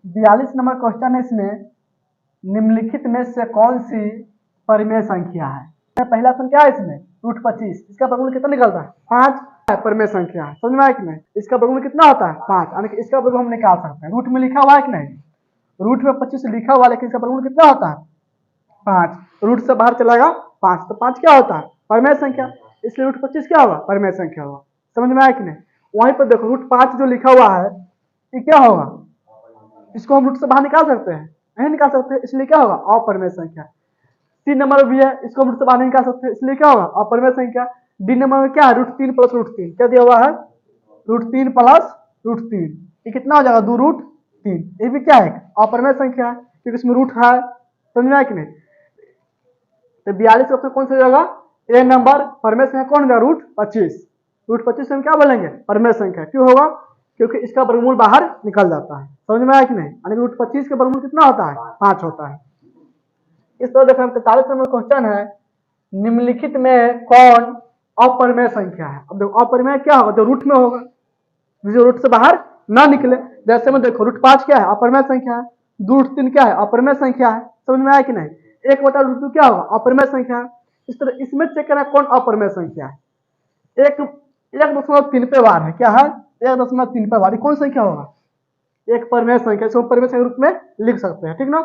42 number question है इसमें, निम्नलिखित में से कौन सी परिमेय संख्या है। पहला ऑप्शन क्या है इसमें, √25। इसका वर्गमूल कितना निकलता है, 5 परिमेय संख्या है। समझ में आया कि नहीं। इसका वर्गमूल कितना होता है, 5, यानी कि इसका वर्गमूल हम निकाल सकते हैं। रूट में लिखा हुआ है कि नहीं, रूट में 25 लिखा हुआ, लेकिन इसका वर्गमूल कितना होता है, 5। रूट से बाहर चलाएगा 5, तो 5 क्या होता है, परिमेय संख्या, इसलिए √25 क्या होगा, परिमेय संख्या होगा। समझ में आया कि नहीं। वहीं पर देखो √5 जो लिखा हुआ है ये क्या होगा, इसको हम रूट से बाहर निकाल सकते हैं, नहीं निकाल सकते, इसलिए क्या होगा, अपरिमेय संख्या। सी नंबर भी है, इसको हम रूट से बाहर नहीं निकाल सकते, इसलिए क्या होगा, अपरिमेय संख्या। डी नंबर में क्या है, √3 + √3, क्या दिया हुआ है, √3 + √3, ये कितना हो जाएगा, 2√3। ये भी क्या है, अपरिमेय संख्या है, क्योंकि इसमें रूट है। समझ में आया कि नहीं। तो 42 ऑप्शन कौन सा हो जाएगा, ए नंबर। परिमेय संख्या कौन होगा, √25। √25 से हम क्या बोलेंगे, परिमेय संख्या। क्यों होगा, क्योंकि इसका वर्गमूल बाहर निकल जाता है। समझ में आया कि नहीं। यानी √25 का वर्गमूल कितना होता है, 5 होता है। इस तरह देखो 43 नंबर क्वेश्चन है, निम्नलिखित में कौन अपरिमेय संख्या है। अब देखो अपरिमेय क्या होगा, जो रूट में होगा, जो रूट से बाहर ना निकले। जैसे में देखो √5 क्या है, अपरिमेय संख्या है। 2√3 क्या है, अपरिमेय संख्या है। समझ में आया कि नहीं। 1/√2 क्या होगा, अपरिमेय संख्या है। इस तरह इसमें चेक करना कौन अपरिमेय संख्या है। 1.3 पे वार है, क्या है, 1.3 पे वार, कौन संख्या होगा, एक परिमेय संख्या। इसको परिमेय संख्या रूप में लिख सकते हैं, ठीक ना।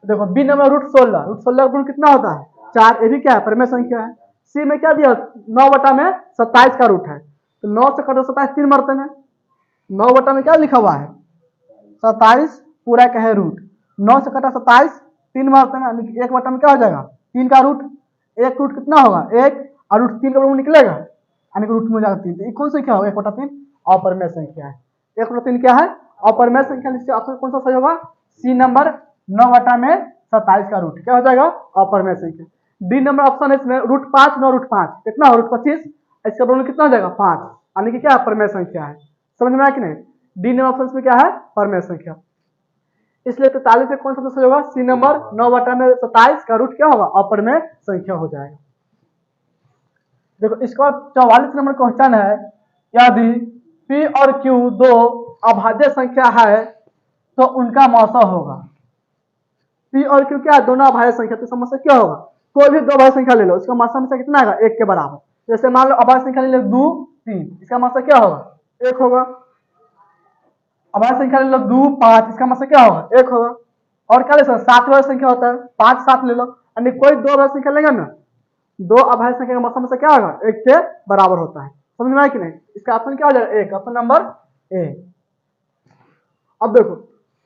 देखो बी नंबर √16, √16 का कितना होता है, 4, ये भी क्या है, परिमेय संख्या है। सी में क्या दिया, 9/27 का रूट है, तो 9 से कटो 27 3 मरते हैं। 9 में क्या लिखा हुआ है, 27 पूरा का है रूट। 9 से कटा 27 3 मारते हैं, 1 में क्या हो जाएगा, 3 का रूट। एक रूट कितना होगा, 1, और √3 का वर्गमूल निकलेगा, यानी कि रूट में जाएगा 3। तो कौन संख्या होगा, 1/3 अपरिमेय संख्या है। 1/3 क्या है, अपरिमेय संख्या। इससे ऑप्शन कौन सा सही होगा, सी नंबर। 9/27 का रूट क्या हो जाएगा, अपरिमेय संख्या। डी नंबर ऑप्शन है इसमें, √5 9 √5 कितना हो, √25, इसका वर्गमूल कितना हो जाएगा, 5, यानी कि क्या अपरिमेय संख्या है। समझ में आया कि नहीं। डी नंबर ऑप्शन में क्या है, परिमेय संख्या। इसलिए 43 से कौन सा सही होगा, सी नंबर। 9/27 का रूट क्या होगा, अपरिमेय संख्या हो जाएगा। देखो इसका 44 नंबर क्वेश्चन है, यदि P और Q दो अभाज्य संख्या है तो उनका मौसा होगा। P और Q क्या है, दोनों अभाज्य संख्या, तो समस्या क्या होगा, कोई भी दो अभाज्य संख्या ले लो, इसका मौसा हमेशा कितना आएगा, 1 के बराबर। जैसे मान लो अभाज्य संख्या ले लो 2 3, इसका मौसा क्या होगा, 1 होगा। अभाज्य संख्या ले लो 2 5, इसका मतलब क्या होगा, 1 होगा। और क्या ले सकते, 7 वाला संख्या होता है, 5 7 ले लो, यानी कोई दो अभाज्य संख्या लेगा ना, दो अभाज्य संख्या का मतलब क्या होगा, 1 के बराबर होता है। समझ में आया कि नहीं। इसका ऑप्शन क्या हो जाएगा, 1, ऑप्शन नंबर ए। अब देखो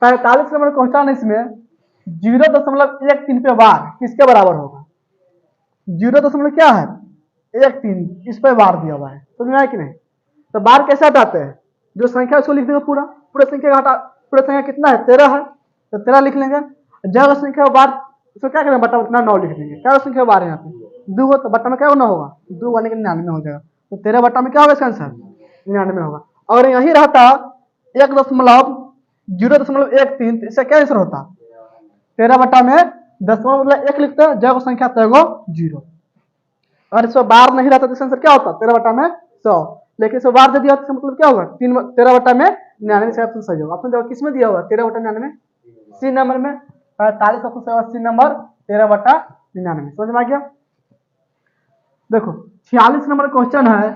45 नंबर क्वेश्चन इसमें 0.13 पे वार किसके बराबर होगा। 0. क्या है, 13, इस पे वार दिया हुआ है। समझ में आया कि नहीं। तो बार कैसे हटाते हैं, जो संख्या उसको लिख देंगे पूरा, पूरे संख्या हटा, पूरे संख्या कितना है, 13 है, तो 13 लिख लेंगे। जगह संख्या बार उसको क्या करेंगे, बटा उतना 9 लिख देंगे। क्या संख्या बार है यहाँ पे, 2 हो, तो बटा में क्या होना होगा, 2 यानी कि 99 हो जाएगा। तो 13 बटा में क्या होगा इसका आंसर, 99 होगा। और यही रहता 1.013, तो इसका क्या आंसर होता, 13 बटा में 1 लिखते हैं, जगह संख्या तेगो 0। अगर इसको बार नहीं रहता तो इसका आंसर क्या होता, 13 बटा में 100। लेकिन इसको बार दे दिया तो मतलब क्या होगा, 13 बटा में 99 से ऑप्शन सही होगा। ऑप्शन देखो किस में दिया हुआ, 13 बटा 99, सी नंबर में। 45 ऑप्शन सही होगा, सी नंबर 13 बटा 99। समझ में आ गया। देखो 46 नंबर क्वेश्चन है,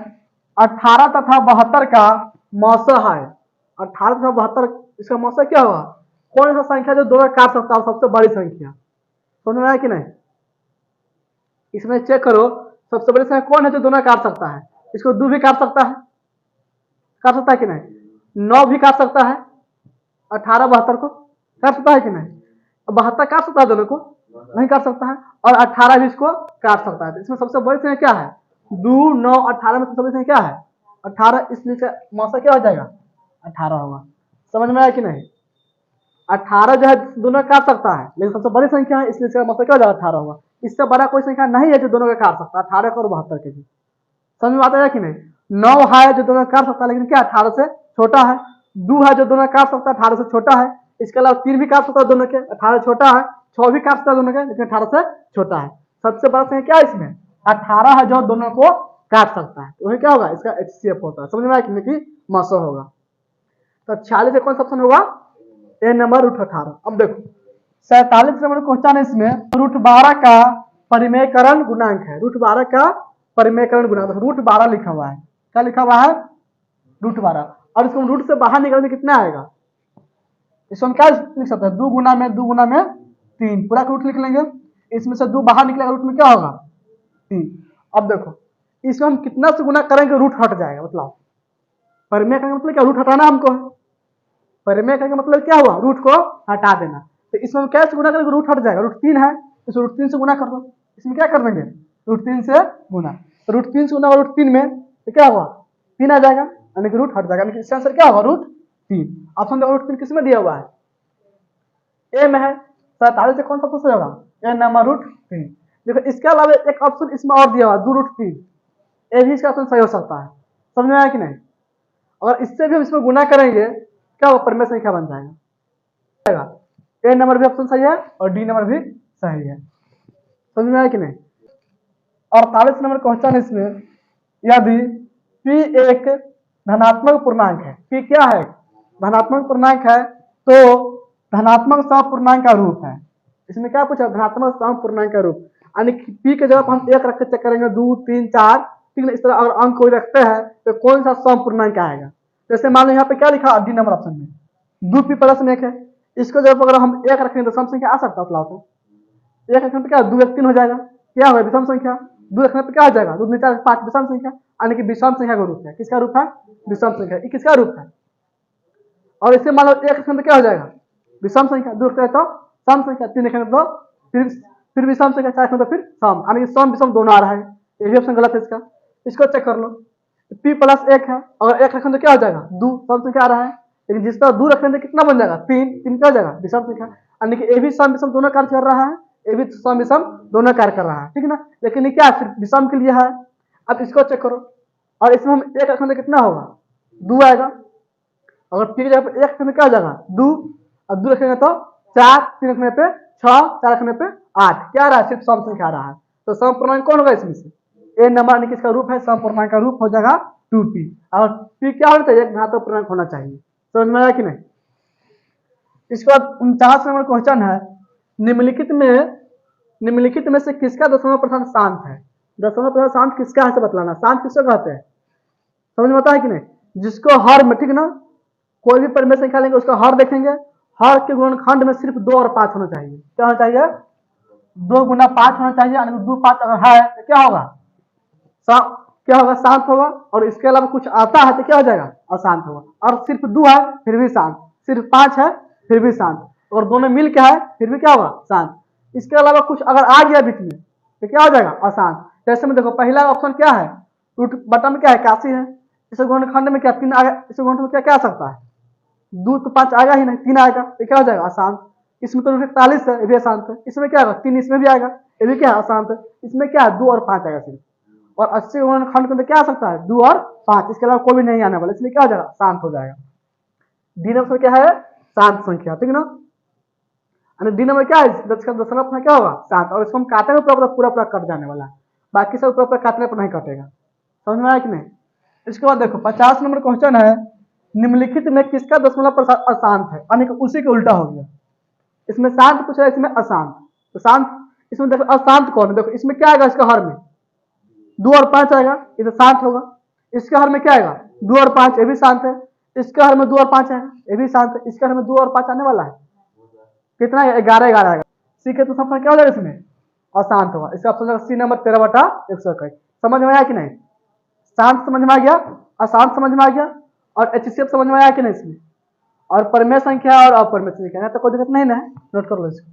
18 तथा 72 का मौसा है। 18 तथा 72 इसका मौसा क्या होगा, कौन सा संख्या जो दोनों काट सकता है, सबसे बड़ी संख्या। समझ में आया कि नहीं। इसमें चेक करो सबसे बड़ी संख्या कौन है जो दोनों काट सकता है। इसको 2 भी काट सकता है, काट सकता है कि नहीं, 9 भी काट सकता है, 18 72 को काट सकता है कि नहीं। 72 काट सकता है दोनों को, नहीं काट सकता है, और 18 भी इसको काट सकता है। तो इसमें सबसे बड़ी संख्या क्या है, 2 9 18 में सबसे बड़ी संख्या क्या है, 18, इसलिए मौसा क्या हो जाएगा, 18 होगा। समझ में आया कि नहीं। 18 जो है दोनों काट सकता है, लेकिन सबसे बड़ी संख्या है, इसलिए इसका मतलब क्या हो जाएगा, 18 होगा। इससे बड़ा कोई संख्या नहीं है जो दोनों का काट सकता है, 18 और 72 के भी। समझ में आता है कि नहीं। 9 है जो दोनों काट सकता है, लेकिन क्या 18 से छोटा है। 2 है जो दोनों काट सकता है, 18 से छोटा है। इसके अलावा 3 भी काट सकता है दोनों के, 18 छोटा है। 6 भी काट सकता है दोनों के, लेकिन 18 से छोटा है। सबसे बड़ा संख्या क्या है इसमें, 18 है जो दोनों को काट सकता है, वही क्या होगा, इसका HCF होता है। समझ में आया कि मसो होगा। तो 46 से कौन सा ऑप्शन होगा, ए नंबर √18। अब देखो 47 नंबर क्वेश्चन है, इसमें √12 का परिमेयकरण गुणांक है। √12 का परिमेयकरण गुणांक, √12 लिखा हुआ है। क्या लिखा हुआ है? √12। और इसको रूट से बाहर निकालने कितना आएगा? इसको हम क्या लिख सकते हैं? 2 गुना में 2 गुना में 3, पूरा रूट लिख लेंगे। इसमें से 2 बाहर निकलेगा, रूट में क्या होगा? 3। अब देखो इसको हम कितना से गुना करेंगे रूट हट जाएगा। मतलब परिमेय का मतलब क्या? रूट हटाना हमको है। परिमेय का मतलब क्या हुआ? रूट को हटा देना। तो इसमें हम कैसे गुना करेंगे? रूट हट जाएगा। √3 है, तो √3 से गुना कर दो। इसमें क्या कर देंगे? √3 से गुना। तो √3 से गुना होगा √3 में, तो क्या हुआ? 3 आ जाएगा, यानी कि रूट हट जाएगा। इसका आंसर क्या होगा? √3। ऑप्शन देखो √3 किस में दिया हुआ है? ए में है। 47 से कौन सा पूछा होगा? ए नंबर √3। देखो इसके अलावा एक ऑप्शन इसमें और दिया हुआ है 2√3। ए भी इसका ऑप्शन सही हो सकता है। समझ में आया कि नहीं? अगर इससे भी हम इसमें गुना करेंगे क्या होगा? परिमेय संख्या बन जाएगा। ए नंबर भी ऑप्शन सही है और डी नंबर भी सही है। समझ में आया कि नहीं? और 48 नंबर क्वेश्चन है, इसमें यदि p एक धनात्मक पूर्णांक है, p क्या है? धनात्मक पूर्णांक है, तो धनात्मक समपूर्णांक का रूप है। इसमें क्या पूछा? धनात्मक समपूर्णांक का रूप, यानी कि p के जगह हम 1 रख के चेक करेंगे, 2 3 4, ठीक है। इस तरह अगर अंक कोई रखते हैं तो कौन सा समपूर्णांक आएगा? जैसे मान लो यहाँ पे क्या लिखा डी नंबर ऑप्शन में 2p + 1 है। इसको जब अगर हम 1 रखेंगे तो सम संख्या आ सकता है। तो 1 रखने पे क्या 2 1 3 हो जाएगा, क्या होगा? विषम संख्या। 2 रखने पे क्या हो जाएगा? 2 2 4 5 विषम संख्या, यानी कि विषम संख्या का रूप है। किसका रूप है? विषम संख्या। ये किसका रूप है? और इससे मान लो 1 रखने पे क्या हो जाएगा? विषम संख्या। 2 रखने तो सम संख्या। 3 रखने तो फिर विषम संख्या। 4 रखने तो फिर सम, यानी कि सम विषम दोनों आ रहा है। ये भी ऑप्शन गलत है इसका। इसको चेक कर लो। p + 1 है, और 1 रखें तो क्या हो जाएगा? 2 सम संख्या आ रहा है। लेकिन जिस तरह 2 रखें तो कितना बन जाएगा? 3 क्या हो जाएगा? विषम संख्या, यानी कि ए भी सम विषम दोनों कार्य कर रहा है, ए भी सम विषम दोनों कार्य कर रहा है, ठीक है ना। लेकिन ये क्या सिर्फ विषम के लिए है। अब इसको चेक करो, और इसमें हम 1 रखें तो कितना होगा? 2 आएगा। अगर p की जगह पर 1 रखें तो क्या हो जाएगा? 2, और 2 रखेंगे तो 4, 3 रखने पे 6, 4 रखने पे 8। क्या आ रहा है? सिर्फ सम संख्या आ रहा है। तो समपूर्णांक कौन होगा इसमें से? ए नंबर, यानी कि इसका रूप है, समपूर्णांक का रूप हो जाएगा 2p। और p क्या होना चाहिए? धनात्मक पूर्णांक होना चाहिए। समझ में आया कि नहीं? इसके बाद 49 नंबर क्वेश्चन है, निम्नलिखित में से किसका दशमलव प्रथम शांत है? दशमलव प्रथम शांत किसका है से बतलाना। शांत किसको कहते हैं? समझ में आता है कि नहीं? जिसको हर में, ठीक ना, कोई भी परिमेय संख्या लेंगे उसका हर देखेंगे, हर के गुणनखंड में सिर्फ 2 और 5 होना चाहिए। क्या होना चाहिए? 2 गुना 5 होना चाहिए, यानी 2 5 अगर है तो क्या होगा? क्या होगा? शांत होगा। और इसके अलावा कुछ आता है तो क्या हो जाएगा? अशांत होगा। और सिर्फ 2 है फिर भी शांत, सिर्फ 5 है फिर भी शांत, और दोनों मिल के है फिर भी क्या होगा? शांत। इसके अलावा कुछ अगर आ गया बीच में तो क्या हो जाएगा? अशांत। जैसे में देखो पहला ऑप्शन क्या है? रूट बटन में क्या है? 81 है। इस गुणनखंड में क्या 3 आ गया? इस गुणनखंड में क्या क्या आ सकता है? 2 तो 5 आएगा ही नहीं, 3 आएगा, तो क्या हो जाएगा? अशांत। इसमें तो 41 है, ये भी अशांत है। इसमें क्या होगा? 3 इसमें भी आएगा, ये भी क्या है? अशांत है। इसमें क्या है? 2 और 5 आएगा सिर्फ। और 80 गुणनखंड के अंदर क्या आ सकता है? 2 और 5, इसके अलावा कोई भी नहीं आने वाला, इसलिए क्या हो जाएगा? शांत हो जाएगा। डी नंबर क्या है? शांत संख्या, ठीक ना। डी नंबर क्या है? दशमलव क्या होगा? शांत। और इसको हम काटेंगे पूरा कट जाने वाला है, बाकी सब पूरा काटने पर नहीं कटेगा। समझ में आया कि नहीं? इसके बाद देखो 50 नंबर क्वेश्चन है, निम्नलिखित में किसका दशमलव अशांत है? यानी कि उसी के उल्टा हो गया। इसमें शांत पूछ रहा है, इसमें अशांत। तो शांत, इसमें देखो अशांत कौन है? देखो इसमें क्या आएगा? इसका हर में 2 और 5 आएगा, ये तो शांत होगा। इसके हर में क्या आएगा? 2 और 5, ये भी शांत है। इसके हर में 2 और 5 आएगा, ये भी शांत है। इसके हर में 2 और 5 आने वाला है, कितना? 11 आएगा। सी के तो सब क्या हो जाएगा? इसमें अशांत होगा। इसका ऑप्शन सी नंबर 13/121। समझ में आया कि नहीं? शांत समझ में आ गया, अशांत समझ में आ गया, और HCF समझ में आया कि नहीं इसमें? और परिमेय संख्या और अपरिमेय संख्या, तो कोई दिक्कत नहीं ना है, नोट कर लो इसको।